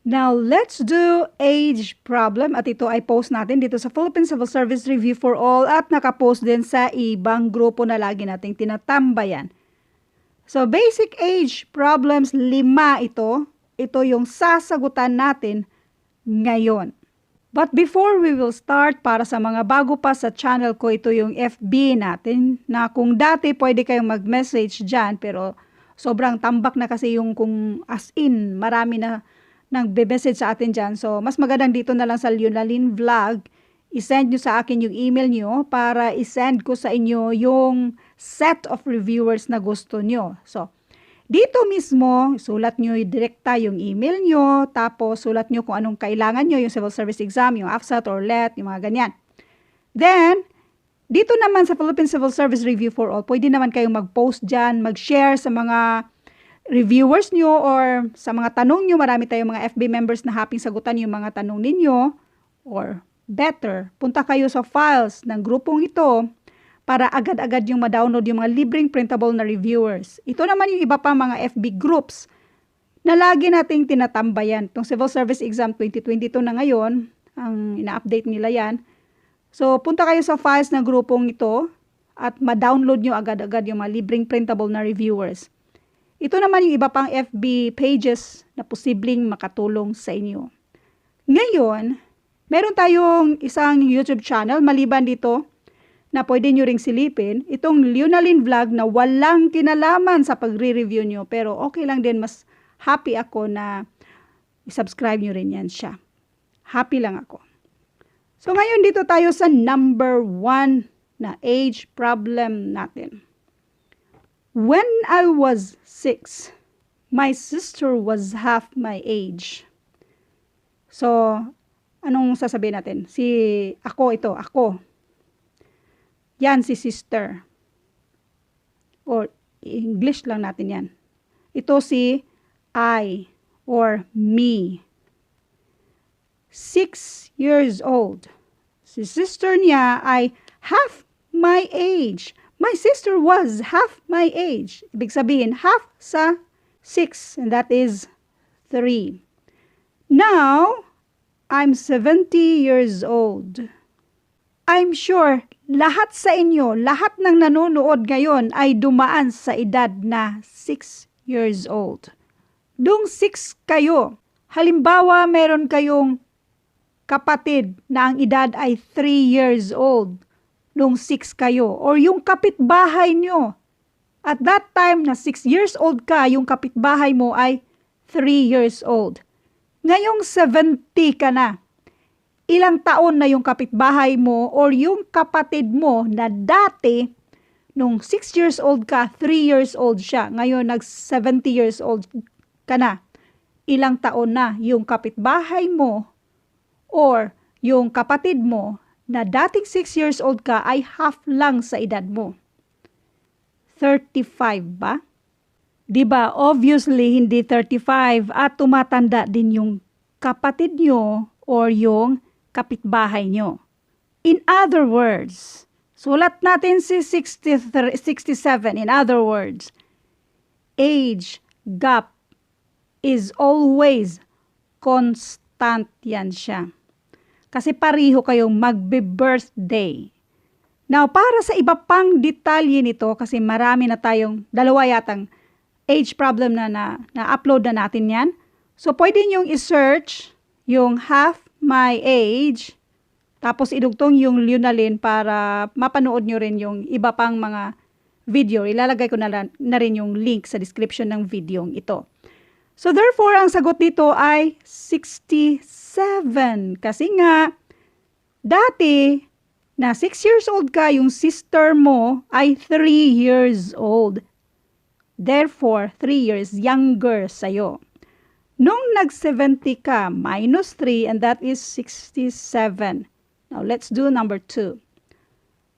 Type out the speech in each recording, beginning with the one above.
Now, let's do age problem at ito ay post natin dito sa Philippine Civil Service Review for All at nakapost din sa ibang grupo na lagi nating tinatambayan. So, basic age problems, 5 ito. Ito yung sasagutan natin ngayon. But before we will start, para sa mga bago pa sa channel ko, ito yung FB natin na kung dati pwede kayong mag-message dyan pero sobrang tambak na kasi yung kung as in marami na nagbe-message sa atin dyan. So, mas magandang dito na lang sa Leonalyn Vlog, isend nyo sa akin yung email nyo para isend ko sa inyo yung set of reviewers na gusto nyo. So, dito mismo, sulat nyo direkta yung email nyo, tapos sulat nyo kung anong kailangan nyo, yung civil service exam, yung AFSAT or LET, yung mga ganyan. Then, dito naman sa Philippine Civil Service Review for All, pwede naman kayong mag-post dyan, mag-share sa mga reviewers nyo or sa mga tanong nyo. Marami tayong mga FB members na happy sagutan yung mga tanong ninyo. Or better, punta kayo sa files ng grupong ito para agad-agad yung ma-download yung mga libreng printable na reviewers. Ito naman yung iba pa mga FB groups na lagi nating tinatambayan. Itong Civil Service Exam 2022 na ngayon, ang ina-update nila yan. So, punta kayo sa files ng grupong ito at ma-download nyo agad-agad yung mga libreng printable na reviewers. Ito naman yung iba pang FB pages na posibleng makatulong sa inyo. Ngayon, meron tayong isang YouTube channel maliban dito na pwede nyo ring silipin. Itong Leonalyn Vlog na walang kinalaman sa pagre-review nyo pero okay lang din, mas happy ako na i-subscribe nyo rin yan siya. Happy lang ako. So ngayon dito tayo sa number 1 na age problem natin. When I was 6, my sister was half my age. So, anong sasabihin natin? Ako. Yan si sister. Or English lang natin yan. Ito si I or me. 6 years old. Si sister niya ay half my age. My sister was half my age. Ibig sabihin, half sa 6, and that is 3. Now, I'm 70 years old. I'm sure lahat sa inyo, lahat ng nanonood ngayon ay dumaan sa edad na 6 years old. Dung 6 kayo. Halimbawa, meron kayong kapatid na ang edad ay 3 years old. Nung 6 kayo, or yung kapitbahay nyo. At that time na 6 years old ka, yung kapitbahay mo ay 3 years old. Ngayong 70 ka na. Ilang taon na yung kapitbahay mo or yung kapatid mo na dati, nung 6 years old ka, 3 years old siya. Ngayon, nag-70 years old ka na. Ilang taon na yung kapitbahay mo or yung kapatid mo na dating 6 years old ka ay half lang sa edad mo. 35 ba? Diba, obviously hindi 35 at tumatanda din yung kapatid nyo or yung kapitbahay nyo. In other words, sulat natin si 67. In other words, age gap is always constant yan siya. Kasi pareho kayong magbe-birthday. Now, para sa iba pang detalye nito, kasi marami na tayong, dalawa yatang age problem na upload na natin yan. So, pwede niyong i-search yung half my age, tapos idugtong yung Leonalyn para mapanood nyo rin yung iba pang mga video. Ilalagay ko na rin yung link sa description ng video ito. So, therefore, ang sagot dito ay 67. Kasi nga, dati, na 6 years old ka, yung sister mo ay 3 years old. Therefore, 3 years younger sa'yo. Nung nag-70 ka, minus 3, and that is 67. Now, let's do number 2.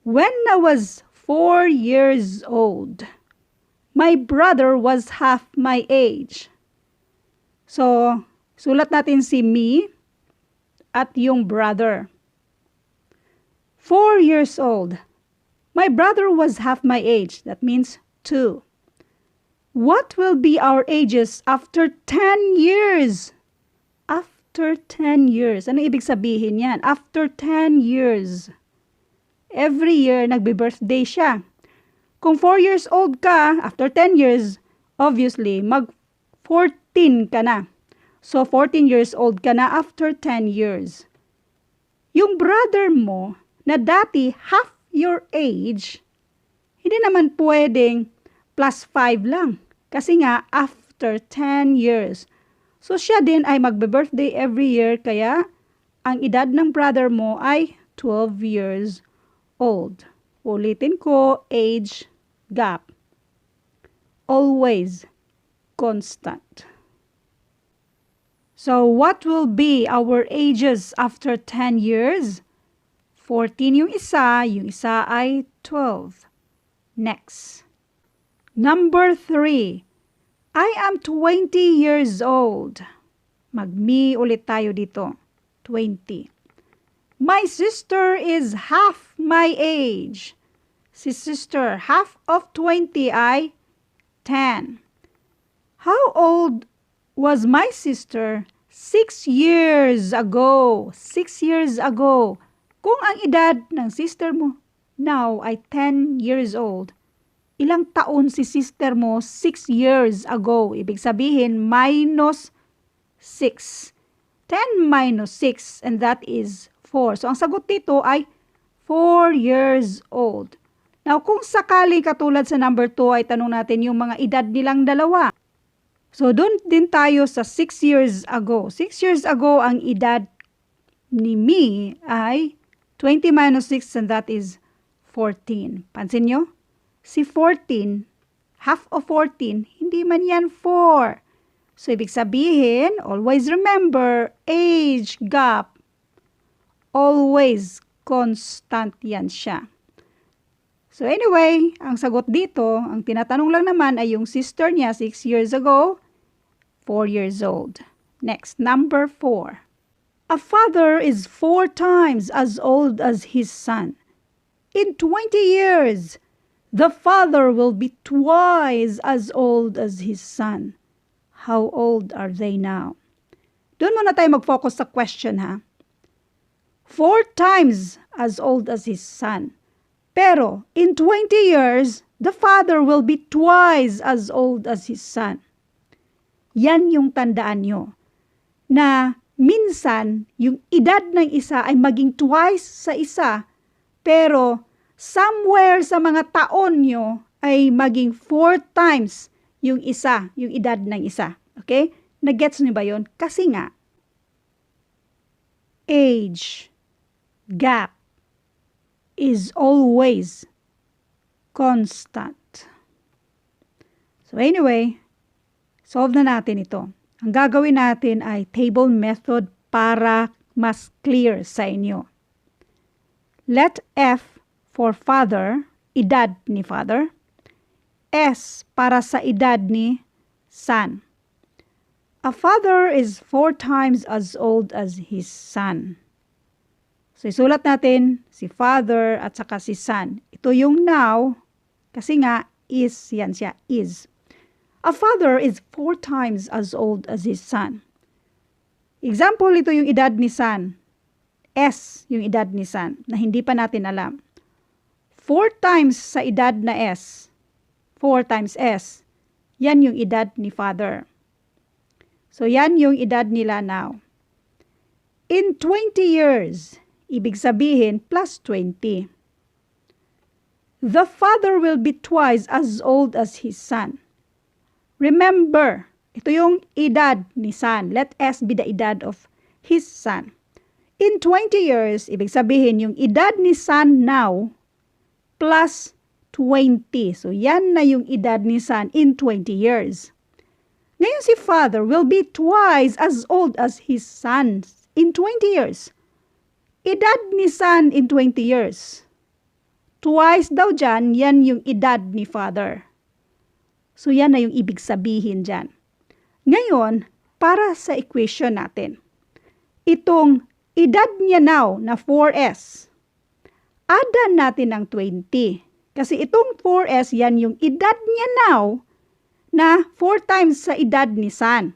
When I was 4 years old, my brother was half my age. So, sulat natin si me at yung brother. 4 years old. My brother was half my age. That means 2. What will be our ages after 10 years? after 10 years. Ano ibig sabihin yan? After 10 years. Every year, nagbe-birthday siya. Kung 4 years old ka, after 10 years, obviously, mag-14 ka na. So, 14 years old ka na after 10 years. Yung brother mo, na dati half your age, hindi naman pwedeng plus 5 lang. Kasi nga, after 10 years. So, siya din ay magbe-birthday every year, kaya ang edad ng brother mo ay 12 years old. Ulitin ko, age gap. Always constant. So, what will be our ages after 10 years? 14 yung isa ay 12. Next. Number 3. I am 20 years old. Mag-me ulit tayo dito. 20. My sister is half my age. Si sister, half of 20 ay 10. How old was my sister 6 years ago? 6 years ago. Kung ang edad ng sister mo now ay 10 years old, ilang taon si sister mo 6 years ago? Ibig sabihin, minus 6. 10 minus 6, and that is 4. So, ang sagot dito ay 4 years old. Now, kung sakaling katulad sa number 2 ay tanong natin yung mga edad nilang dalawa. So, doon din tayo sa 6 years ago. 6 years ago, ang edad ni me ay 20 minus 6, and that is 14. Pansin nyo? Si 14, half of 14, hindi man yan 4. So, ibig sabihin, always remember, age gap. Always constant yan siya. So, anyway, ang sagot dito, ang tinatanong lang naman ay yung sister niya 6 years ago, 4 years old. Next, number 4. A father is 4 times as old as his son. In 20 years, the father will be twice as old as his son. How old are they now? Doon muna tayo mag-focus sa question, ha? 4 times as old as his son. Pero, in 20 years, the father will be twice as old as his son. Yan yung tandaan nyo. Na minsan, yung edad ng isa ay maging twice sa isa, pero somewhere sa mga taon nyo ay maging 4 times yung isa, yung edad ng isa. Okay? Nag-gets nyo ba yun? Kasi nga, age gap is always constant. So anyway, solve na natin ito. Ang gagawin natin ay table method para mas clear sa inyo. Let F for father, edad ni father. S para sa edad ni son. A father is 4 times as old as his son. So, isulat natin si father at saka si son. Ito yung now, kasi nga is, yan siya, is. A father is 4 times as old as his son. Example, ito yung edad ni son. S, yung edad ni son, na hindi pa natin alam. 4 times sa edad na S. 4 times S. Yan yung edad ni father. So, yan yung edad nila now. In 20 years, ibig sabihin, plus 20. The father will be twice as old as his son. Remember, ito yung edad ni son. Let S be the edad of his son. In 20 years, ibig sabihin yung edad ni son now plus 20. So, yan na yung edad ni son in 20 years. Ngayon si father will be twice as old as his son in 20 years. Edad ni son in 20 years. Twice daw dyan, yan yung edad ni father. So, yan na yung ibig sabihin dyan. Ngayon, para sa equation natin, itong edad niya now na 4S, add natin ng 20. Kasi itong 4S, yan yung edad niya now na 4 times sa edad ni son.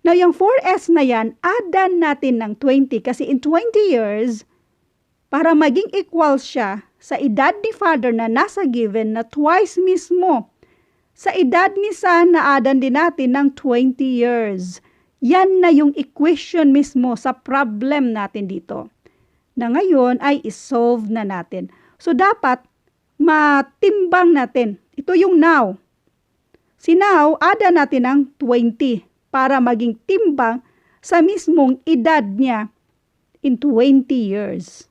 Now, yung 4S na yan, adan natin ng 20 kasi in 20 years, para maging equal siya sa edad ni father na nasa given na twice mismo sa edad ni son na adan din natin ng 20 years. Yan na yung equation mismo sa problem natin dito. Na ngayon ay isolve na natin. So, dapat matimbang natin. Ito yung now. Si now, adan natin ng 20 para maging timbang sa mismong edad niya in 20 years.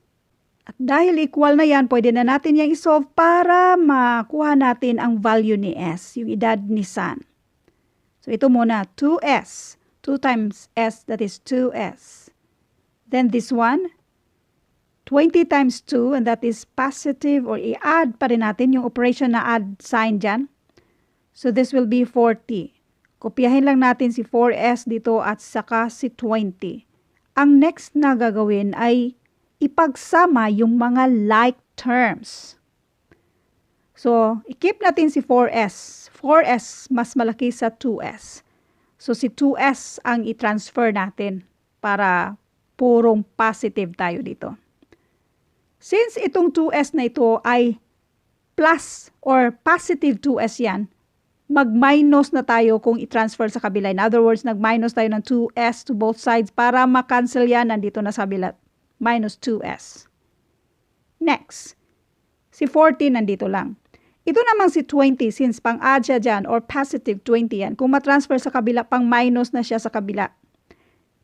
At dahil equal na yan, pwede na natin yung isolve para makuha natin ang value ni S, yung edad ni son. So ito muna, 2S. 2 times S, that is 2S. Then this one, 20 times 2, and that is positive, or i-add pa rin natin yung operation na add sign dyan. So this will be 40. Kopyahin lang natin si 4S dito at saka si 20. Ang next na gagawin ay ipagsama yung mga like terms. So, i-keep natin si 4S. 4S mas malaki sa 2S. So, si 2S ang i-transfer natin para purong positive tayo dito. Since itong 2S na ito ay plus or positive 2S yan, mag-minus na tayo kung i-transfer sa kabila. In other words, nag-minus tayo ng 2S to both sides para ma-cancel yan. Nandito na sa kabila. Minus 2S. Next. Si 40 nandito lang. Ito namang si 20 since pang-add siya dyan or positive 20 yan. Kung ma-transfer sa kabila, pang-minus na siya sa kabila.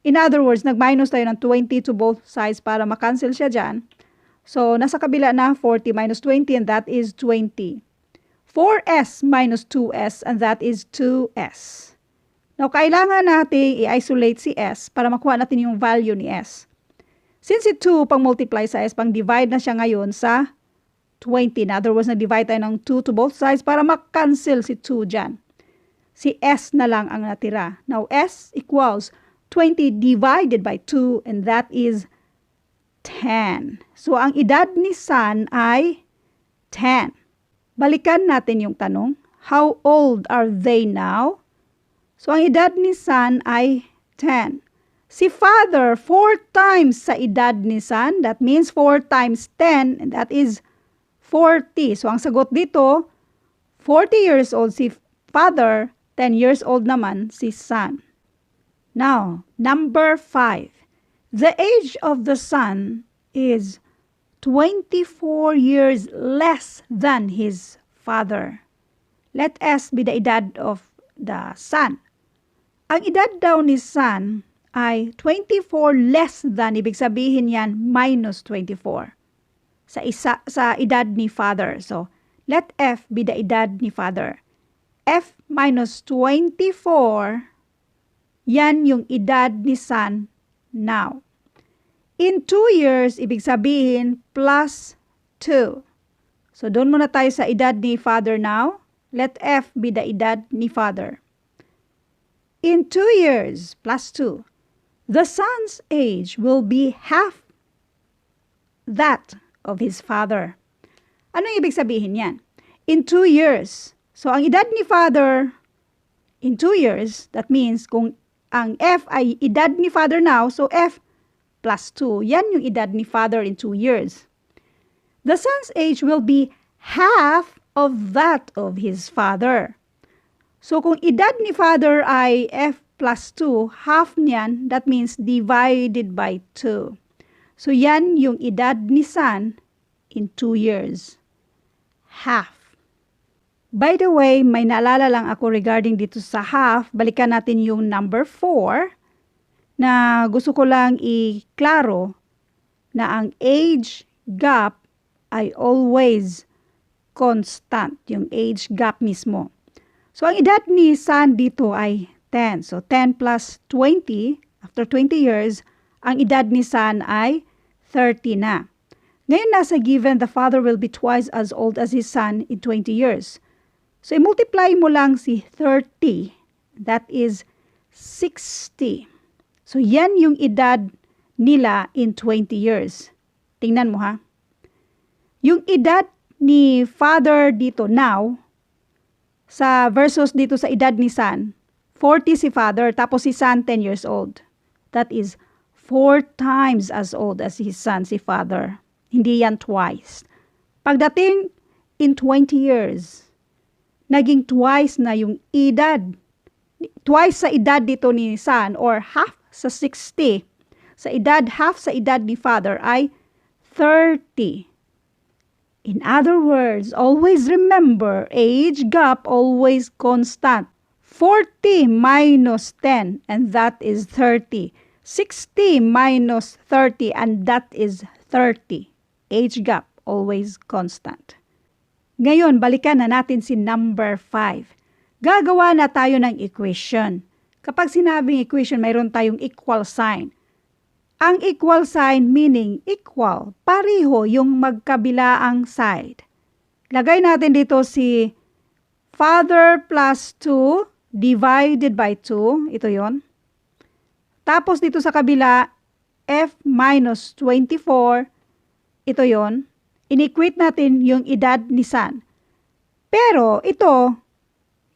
In other words, nag-minus tayo ng 20 to both sides para ma-cancel siya dyan. So, nasa kabila na 40 minus 20 and that is 20. 4S minus 2S and that is 2S. Now, kailangan natin i-isolate si S para makuha natin yung value ni S. Since si 2 pang multiply sa S, pang divide na siya ngayon sa 20. In other words, na-divide tayo ng 2 to both sides para mak-cancel si 2 dyan. Si S na lang ang natira. Now, S equals 20 divided by 2 and that is 10. So, ang edad ni son ay 10. Balikan natin yung tanong. How old are they now? So, ang edad ni son ay 10. Si father, 4 times sa edad ni son. That means 4 times 10, and that is 40. So, ang sagot dito, 40 years old si father, 10 years old naman si son. Now, number 5. The age of the son is 24 years less than his father. Let S be the edad of the son. Ang edad daw ni son ay 24 less than, ibig sabihin yan, minus 24 sa edad ni father. So, let F be the edad ni father. F minus 24, yan yung edad ni son now. In 2 years, ibig sabihin, plus 2. So, doon muna tayo sa edad ni father now. Let F be the edad ni father. In 2 years, plus 2, the son's age will be half that of his father. Ano ibig sabihin yan? In 2 years. So, ang edad ni father, in 2 years, that means kung ang F ay edad ni father now, so F plus 2. Yan yung edad ni father in 2 years. The son's age will be half of that of his father. So, kung edad ni father ay F plus 2, half niyan, that means divided by 2. So, yan yung edad ni son in 2 years. Half. By the way, may naalala lang ako regarding dito sa half. Balikan natin yung number 4 na gusto ko lang i-klaro na ang age gap ay always constant, yung age gap mismo. So, ang edad ni son dito ay 10. So, 10 plus 20, after 20 years, ang edad ni son ay 30 na. Ngayon, nasa given, the father will be twice as old as his son in 20 years. So, i-multiply mo lang si 30. That is 60. So, yan yung edad nila in 20 years. Tingnan mo ha. Yung edad ni father dito now, sa versus dito sa edad ni son, 40 si father, tapos si son 10 years old. That is 4 times as old as his son, si father. Hindi yan twice. Pagdating in 20 years, naging twice na yung edad. Twice sa edad dito ni son or half sa 60. Sa edad, half sa edad ni father ay 30. In other words, always remember, age gap always constant. 40 minus 10, and that is 30. 60 minus 30, and that is 30. Age gap always constant. Ngayon, balikan na natin si number 5. Gagawa na tayo ng equation. Kapag sinabing equation, mayroon tayong equal sign. Ang equal sign meaning equal, pareho yung magkabilaang side. Lagay natin dito si father plus 2 divided by 2. Ito yon. Tapos dito sa kabila, f minus 24. Ito yon. Inequate natin yung edad ni son. Pero ito,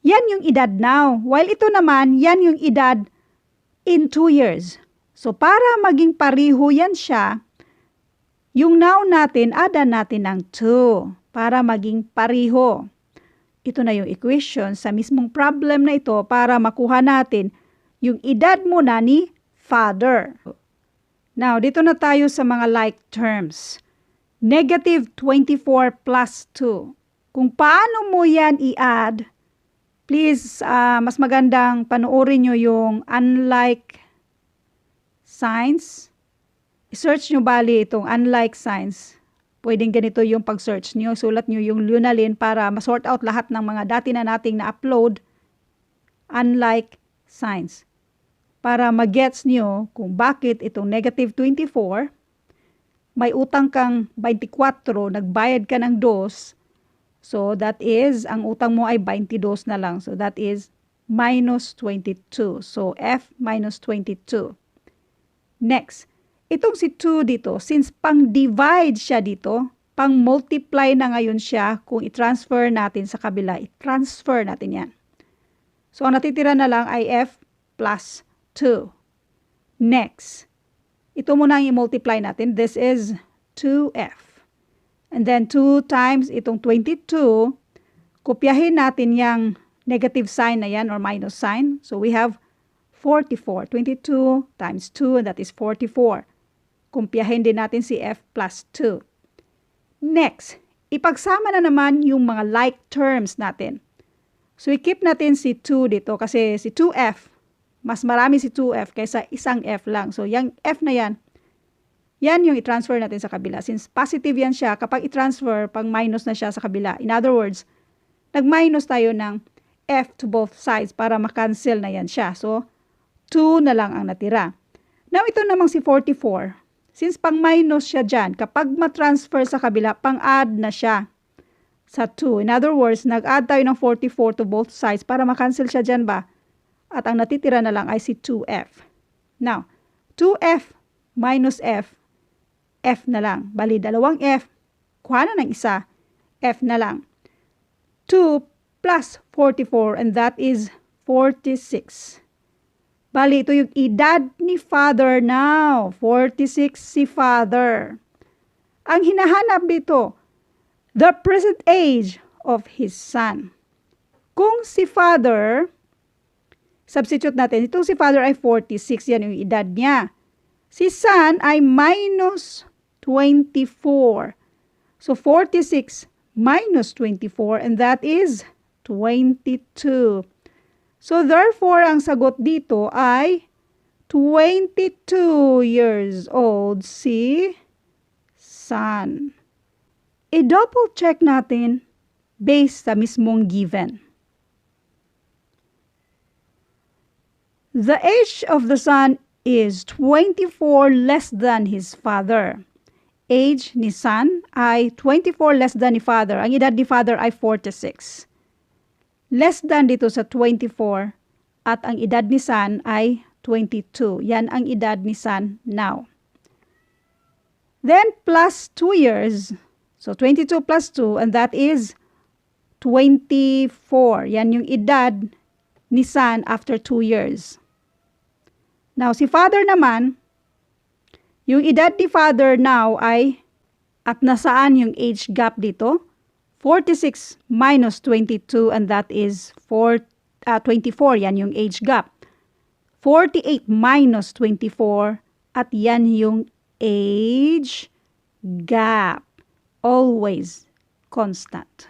yan yung edad now. While ito naman, yan yung edad in 2 years. So, para maging pariho yan siya, yung now natin, adan natin ng 2 para maging pariho. Ito na yung equation sa mismong problem na ito para makuha natin yung edad muna ni father. Now, dito na tayo sa mga like terms. Negative 24 plus 2. Kung paano mo yan i-add, please, mas magandang panoorin nyo yung unlike signs. I-search nyo bali itong unlike signs. Pwedeng ganito yung pag-search nyo. Sulat nyo yung lunalin para ma-sort out lahat ng mga dati na nating na-upload. Unlike signs. Para mag-gets nyo kung bakit itong negative 24, may utang kang 24, nagbayad ka ng 2. So that is, ang utang mo ay 22 na lang. So that is minus 22. So F minus 22. Next, itong si 2 dito, since pang-divide siya dito, pang-multiply na ngayon siya kung i-transfer natin sa kabila. I-transfer natin yan. So, ang natitira na lang ay F plus 2. Next, ito muna ang i-multiply natin. This is 2F. And then 2 times itong 22, kopyahin natin yung negative sign na yan or minus sign. So, we have 44. 22 times 2, and that is 44. Kumpyahin din natin si F plus 2. Next, ipagsama na naman yung mga like terms natin. So, i-keep natin si 2 dito kasi si 2F, mas marami si 2F kaysa isang F lang. So, yung F na yan, yan yung i-transfer natin sa kabila. Since positive yan siya, kapag i-transfer, pang minus na siya sa kabila. In other words, nag-minus tayo ng F to both sides para makancel na yan siya. So, 2 na lang ang natira. Now, ito namang si 44. Since pang-minus siya dyan, kapag ma-transfer sa kabila, pang-add na siya sa 2. In other words, nag-add tayo ng 44 to both sides para makancel siya dyan ba? At ang natitira na lang ay si 2F. Now, 2F minus F, F na lang. Bali, dalawang F, kuha na ng isa, F na lang. 2 plus 44, and that is 46. Bali, ito yung edad ni father now. 46 si father. Ang hinahanap dito, the present age of his son. Kung si father, substitute natin, itong si father ay 46, yan yung edad niya. Si son ay minus 24. So, 46 minus 24, and that is 22. So, therefore, ang sagot dito ay 22 years old si son. I-double check natin based sa mismong given. The age of the son is 24 less than his father. Age ni son ay 24 less than ni father. Ang edad ni father ay 46. Less than dito sa 24 at ang edad ni son ay 22. Yan ang edad ni son now. Then plus 2 years. So 22 plus 2, and that is 24. Yan yung edad ni son after 2 years. Now, si father naman, yung edad ni father now ay, at nasaan yung age gap dito? 46 minus 22 and that is 24, yan yung age gap. 48 minus 24 at yan yung age gap. Always constant.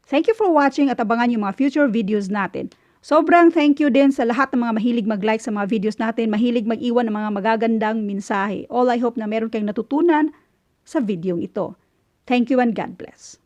Thank you for watching at abangan yung mga future videos natin. Sobrang thank you din sa lahat ng mga mahilig mag-like sa mga videos natin, mahilig mag-iwan ng mga magagandang mensahe. All I hope na meron kayong natutunan sa videong ito. Thank you and God bless.